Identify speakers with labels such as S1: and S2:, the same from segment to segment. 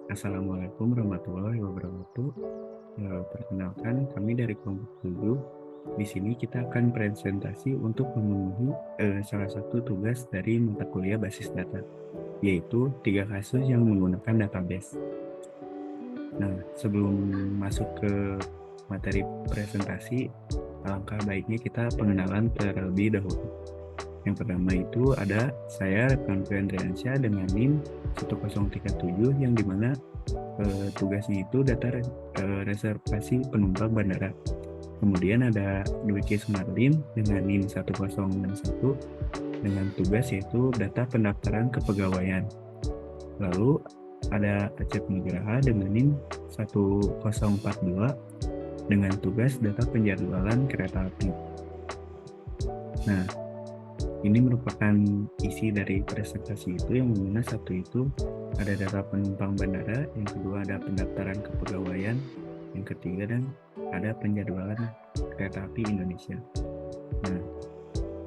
S1: Assalamualaikum warahmatullahi wabarakatuh. Perkenalkan, kami dari kelompok 7. Di sini kita akan presentasi untuk memenuhi salah satu tugas dari mata kuliah basis data, yaitu 3 kasus yang menggunakan database. Nah, sebelum masuk ke materi presentasi, alangkah baiknya kita pengenalan terlebih dahulu. Yang pertama itu ada saya, Rekan Andriansyah dengan NIM 1037, yang dimana tugasnya itu data reservasi penumpang bandara. Kemudian ada Dwiki Sumarlin dengan NIM 1061 dengan tugas yaitu data pendaftaran kepegawaian. Lalu ada Acep Nugraha dengan NIM 1042 dengan tugas data penjadwalan kereta api. Nah, ini merupakan isi dari presentasi itu, yang mana satu itu ada data penumpang bandara, yang kedua ada pendaftaran kepegawaian, yang ketiga dan ada penjadwalan kereta api Indonesia. Nah,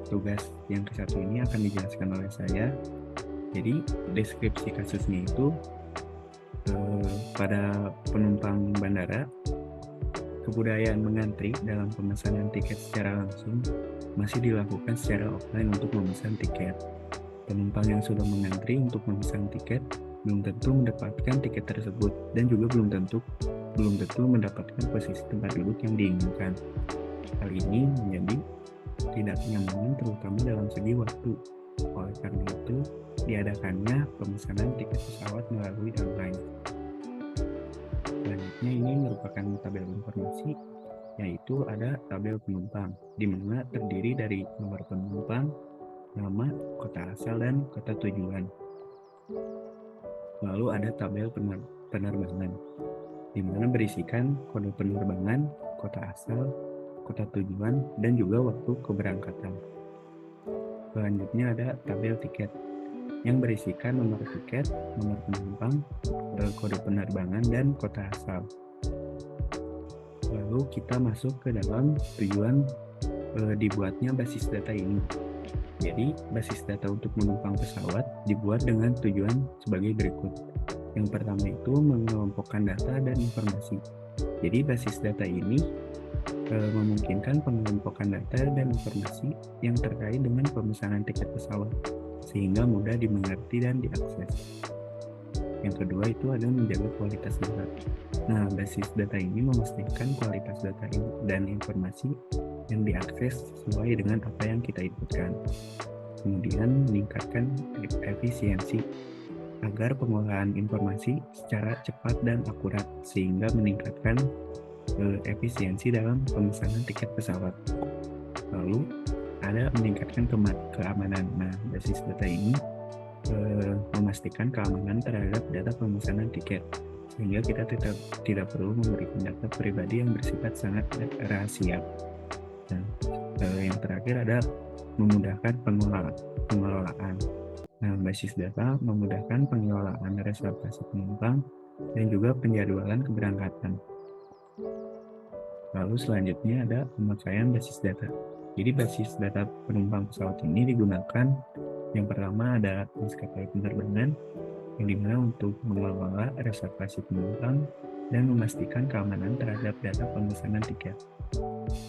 S1: tugas yang ke satu ini akan dijelaskan oleh saya. Jadi deskripsi kasusnya itu pada penumpang bandara, kebudayaan mengantri dalam pemesanan tiket secara langsung masih dilakukan secara offline untuk memesan tiket. Penumpang yang sudah mengantri untuk memesan tiket belum tentu mendapatkan tiket tersebut, dan juga belum tentu mendapatkan posisi tempat duduk yang diinginkan. Hal ini menjadi tidak nyaman terutama dalam segi waktu. Oleh karena itu, diadakannya pemesanan tiket pesawat melalui online. Selanjutnya ini merupakan tabel informasi, yaitu ada tabel penumpang, di mana terdiri dari nomor penumpang, nama, kota asal, dan kota tujuan. Lalu ada tabel penerbangan, di mana berisikan kode penerbangan, kota asal, kota tujuan, dan juga waktu keberangkatan. Selanjutnya ada tabel tiket, yang berisikan nomor tiket, nomor penumpang, kode penerbangan, dan kota asal. Lalu kita masuk ke dalam tujuan dibuatnya basis data ini. Jadi basis data untuk menumpang pesawat dibuat dengan tujuan sebagai berikut. Yang pertama itu mengelompokkan data dan informasi. Jadi basis data ini memungkinkan pengelompokan data dan informasi yang terkait dengan pemesanan tiket pesawat, sehingga mudah dimengerti dan diakses. Yang kedua itu ada menjaga kualitas data. Nah, basis data ini memastikan kualitas data dan informasi yang diakses sesuai dengan apa yang kita inputkan. Kemudian meningkatkan efisiensi agar pengolahan informasi secara cepat dan akurat, sehingga meningkatkan efisiensi dalam pemesanan tiket pesawat. Lalu ada meningkatkan keamanan. Nah, basis data ini memastikan keamanan terhadap data pemesanan tiket, sehingga kita tidak perlu memberikan data pribadi yang bersifat sangat rahasia. Nah, yang terakhir ada memudahkan pengelolaan. Nah, basis data memudahkan pengelolaan reservasi penumpang dan juga penjadwalan keberangkatan. Lalu selanjutnya ada pemakaian basis data. Jadi basis data penumpang pesawat ini digunakan, yang pertama ada maskapai penerbangan, yang dimana untuk mengelola reservasi penumpang dan memastikan keamanan terhadap data pemesanan tiket.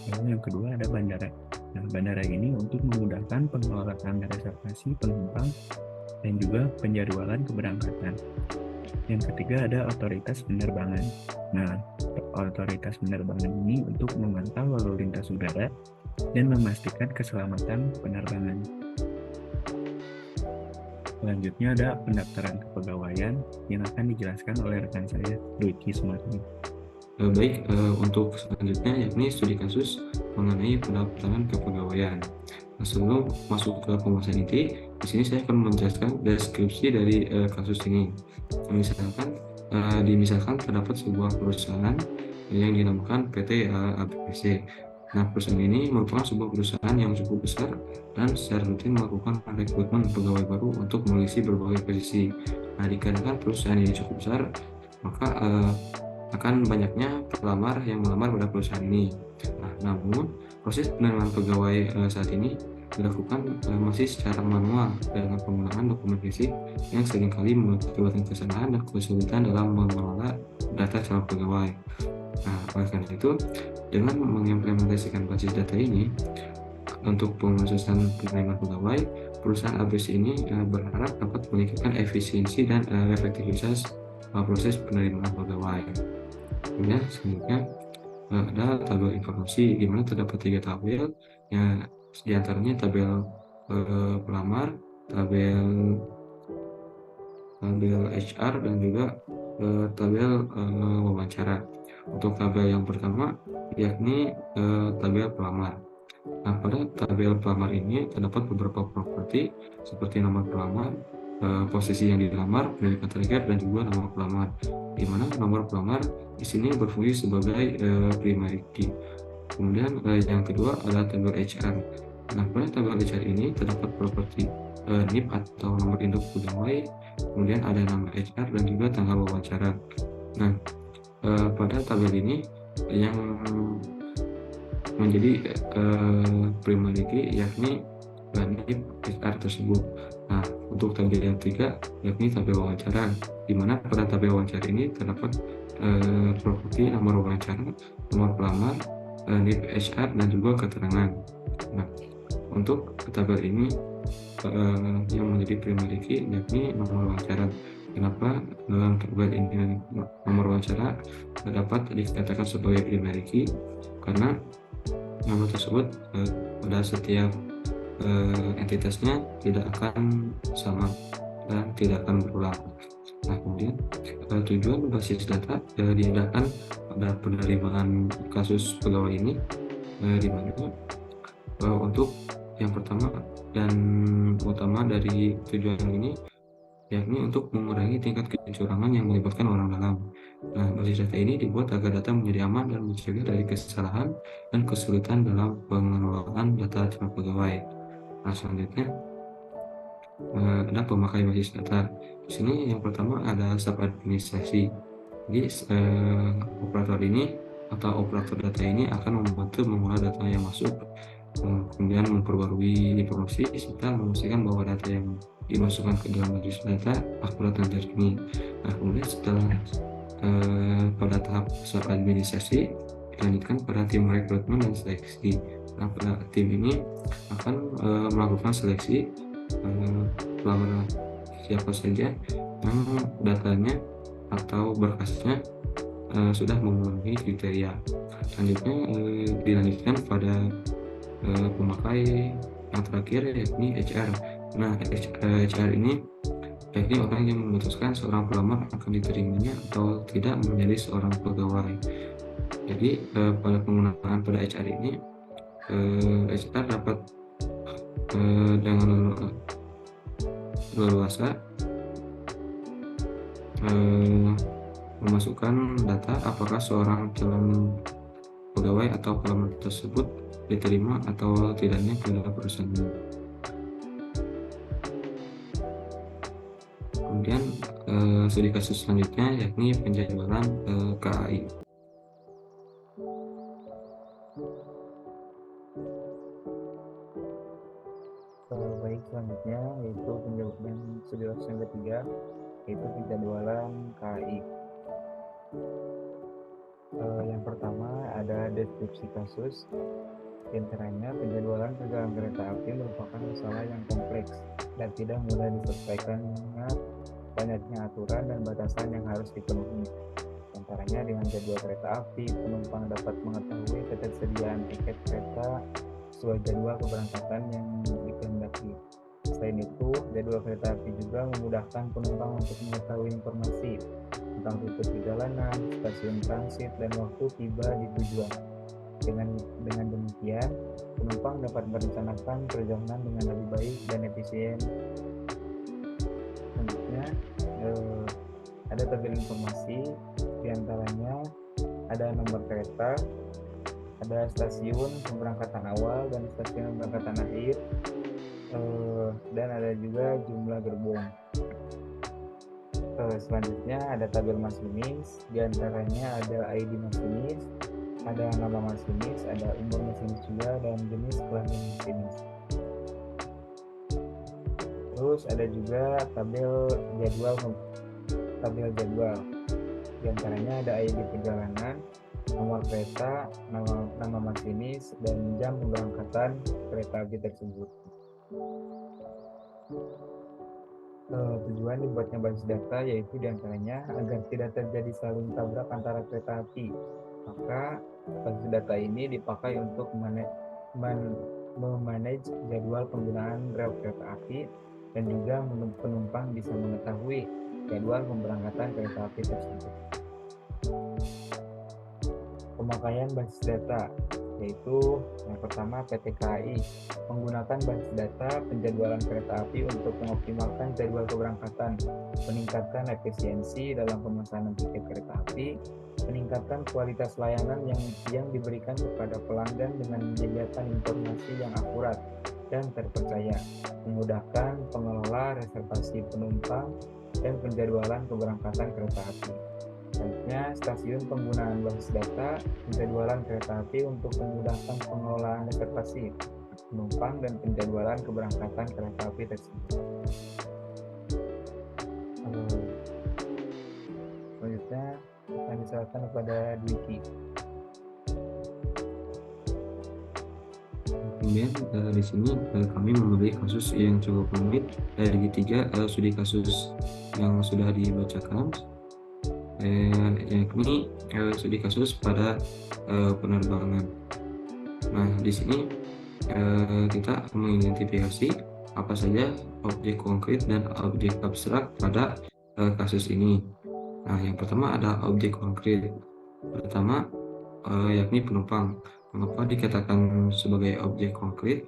S1: Lalu yang kedua ada bandara. Nah, bandara ini untuk memudahkan pengelolaan reservasi penumpang dan juga penjadwalan keberangkatan. Yang ketiga ada otoritas penerbangan. Nah, otoritas penerbangan ini untuk memantau lalu lintas udara dan memastikan keselamatan penerbangan. Selanjutnya ada pendaftaran kepegawaian yang akan dijelaskan oleh rekan saya, Dwiki Sumarlin.
S2: Baik, untuk selanjutnya yakni studi kasus mengenai pendaftaran kepegawaian. Nah, sebelum masuk ke pembahasan inti, di sini saya akan menjelaskan deskripsi dari kasus ini. Misalkan terdapat sebuah perusahaan yang dinamakan PT ABC. Nah, perusahaan ini merupakan sebuah perusahaan yang cukup besar dan secara rutin melakukan rekrutmen pegawai baru untuk mengisi berbagai posisi. Nah, dikarenakan perusahaan ini cukup besar, maka akan banyaknya pelamar yang melamar pada perusahaan ini. Nah, namun proses penerimaan pegawai saat ini dilakukan masih secara manual dengan penggunaan dokumen fisik yang seringkali mengakibatkan kesalahan dan kesulitan dalam mengelola data calon pegawai. Nah, oleh karena itu, dengan mengimplementasikan basis data ini untuk pengkhususan penerimaan pegawai, perusahaan ABC ini berharap dapat meningkatkan efisiensi dan efektivitas proses penerimaan pegawai. Kemudian selanjutnya ada tabel informasi di mana terdapat 3 tabel, ya, diantaranya tabel pelamar, tabel HR dan juga tabel wawancara. Untuk tabel yang pertama yakni tabel pelamar. Nah, pada tabel pelamar ini terdapat beberapa properti seperti nama pelamar, posisi yang dilamar, pendidikan target, dan juga nama pelamar. Di mana nomor pelamar di sini berfungsi sebagai primary key. Kemudian yang kedua adalah tabel HR. Nah, pada tabel HR ini terdapat properti NIP atau nomor induk pegawai, kemudian ada nama HR dan juga tanggal wawancara. Nah, pada tabel ini yang menjadi primary key yakni NIP HR tersebut. Nah, untuk tabel yang ketiga yakni tabel wawancara, di mana pada tabel wawancara ini terdapat properti nomor wawancara, nomor pelamar, NIP HR dan juga keterangan. Nah, untuk tabel ini yang menjadi primary key yakni nomor wawancara. Kenapa tabel ini nomor wawancara dapat dikatakan sebagai primary key? Karena nomor tersebut pada setiap entitasnya tidak akan sama dan tidak akan berulang. Nah, kemudian tujuan basis data diadakan pada penerimaan kasus pegawai ini di mana untuk yang pertama dan utama dari tujuan ini yakni untuk mengurangi tingkat kecurangan yang melibatkan orang dalam. Nah, basis data ini dibuat agar data menjadi aman dan mencegah dari kesalahan dan kesulitan dalam pengelolaan data calon pegawai. Nah, selanjutnya ada pemakai basis data. Di sini yang pertama ada sub administrasi. Jadi operator ini atau operator data ini akan membantu mengolah data yang masuk, kemudian memperbarui informasi serta memastikan bahwa data yang dimasukkan ke dalam basis data akurat dan terkini. Nah, kemudian setelah pada tahap sub administrasi dilanjutkan pada tim rekrutmen dan seleksi. Nah, pada tim ini akan melakukan seleksi pelamar siapa saja yang datanya atau berkasnya sudah memenuhi kriteria. Selanjutnya dilanjutkan pada pemakai yang terakhir yakni HR. Nah, HR ini yakni orang yang memutuskan seorang pelamar akan diterimanya atau tidak menjadi seorang pegawai. Jadi pada penggunaan pada HR ini HR dapat dengan leluasa memasukkan data apakah seorang calon pegawai atau pelamar tersebut diterima atau tidaknya ke dalam perusahaan ini. Kemudian studi kasus selanjutnya yakni penjadwalan KAI.
S1: Baik, selanjutnya yaitu penjadwalan studi kasus yang ketiga yaitu penjadwalan KAI. Yang pertama ada deskripsi kasus. Di antaranya penjadwalan perjalanan kereta api merupakan masalah yang kompleks dan tidak mudah diselesaikan mengingat banyaknya aturan dan batasan yang harus dipenuhi. Di antaranya dengan jadwal kereta api, penumpang dapat mengetahui ketersediaan tiket kereta sesuai jadwal keberangkatan yang dikehendaki. Selain itu, jadwal kereta api juga memudahkan penumpang untuk mengetahui informasi tentang rute perjalanan, stasiun transit, dan waktu tiba di tujuan. Dengan demikian, penumpang dapat merencanakan perjalanan dengan lebih baik dan efisien. Selanjutnya, ada tabel informasi, diantaranya ada nomor kereta, ada stasiun pemberangkatan awal dan stasiun pemberangkatan akhir, dan ada juga jumlah gerbong. Selanjutnya ada tabel masinis, diantaranya ada ID masinis, ada nama masinis, ada umur masinis juga, dan jenis kelamin masinis.
S3: Terus ada juga tabel jadwal. Di antaranya ada ID perjalanan, nomor kereta, nama masinis, dan jam pemberangkatan kereta api tersebut. Tujuan dibuatnya basis data yaitu diantaranya agar tidak terjadi saling tabrak antara kereta api. Maka basis data ini dipakai untuk memanage jadwal penggunaan rel kereta api dan juga penumpang bisa mengetahui jadwal pemberangkatan kereta api tersebut. Pemakaian basis data yaitu yang pertama PT KAI menggunakan basis data penjadwalan kereta api untuk mengoptimalkan jadwal keberangkatan, meningkatkan efisiensi dalam pemesanan tiket kereta api, meningkatkan kualitas layanan yang diberikan kepada pelanggan dengan menyediakan informasi yang akurat dan terpercaya, memudahkan pengelola reservasi penumpang dan penjadwalan keberangkatan kereta api. Selanjutnya, stasiun penggunaan basis data penjadwalan kereta api untuk memudahkan pengelolaan reservasi penumpang dan penjadwalan keberangkatan kereta api tersebut. Selanjutnya, akan diserahkan kepada Dwiki.
S2: Kemudian di sini kami memilih kasus yang cukup rumit dari tiga studi kasus yang sudah dibacakan, yakni studi kasus pada penerbangan. Nah, di sini kita mengidentifikasi apa saja objek konkret dan objek abstrak pada kasus ini. Nah, yang pertama ada objek konkret. Pertama yakni penumpang. Mengapa dikatakan sebagai objek konkret?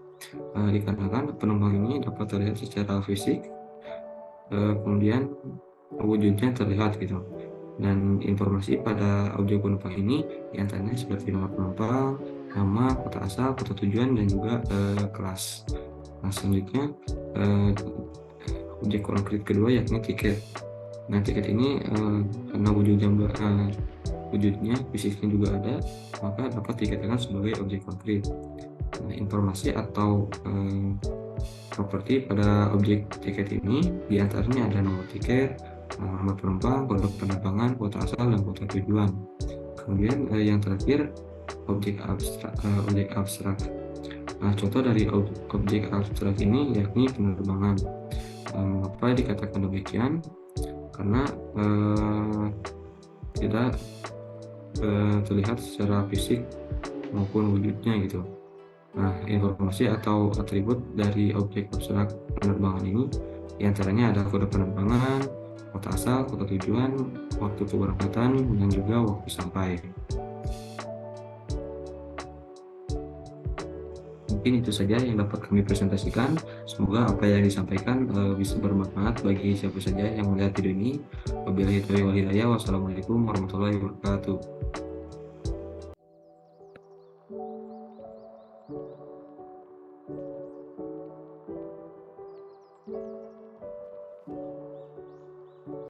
S2: Dikarenakan penumpang ini dapat terlihat secara fisik, kemudian wujudnya terlihat gitu. Dan informasi pada objek penumpang ini diantaranya seperti nomor penumpang, nama, kota asal, kota tujuan, dan juga kelas. Nah, selanjutnya objek konkret kedua yakni tiket. Nah, tiket ini karena wujudnya fisiknya juga ada, maka dapat dikatakan sebagai objek konkret. Nah, informasi atau properti pada objek tiket ini diantaranya ada nomor tiket, nomor penumpang, kode penerbangan, kota asal, dan kota tujuan. Kemudian yang terakhir objek abstrak. Nah, contoh dari objek abstrak ini yakni penerbangan. Mengapa dikatakan demikian? Karena tidak terlihat secara fisik maupun wujudnya gitu. Nah, informasi atau atribut dari objek abstrak penerbangan ini diantaranya ada kode penerbangan, kota asal, kota tujuan, waktu keberangkatan, dan juga waktu sampai. Mungkin itu saja yang dapat kami presentasikan. Semoga apa yang disampaikan bisa bermanfaat bagi siapa saja yang melihat video ini. Wabillahi taufiq wal hidayah. Wassalamualaikum warahmatullahi wabarakatuh.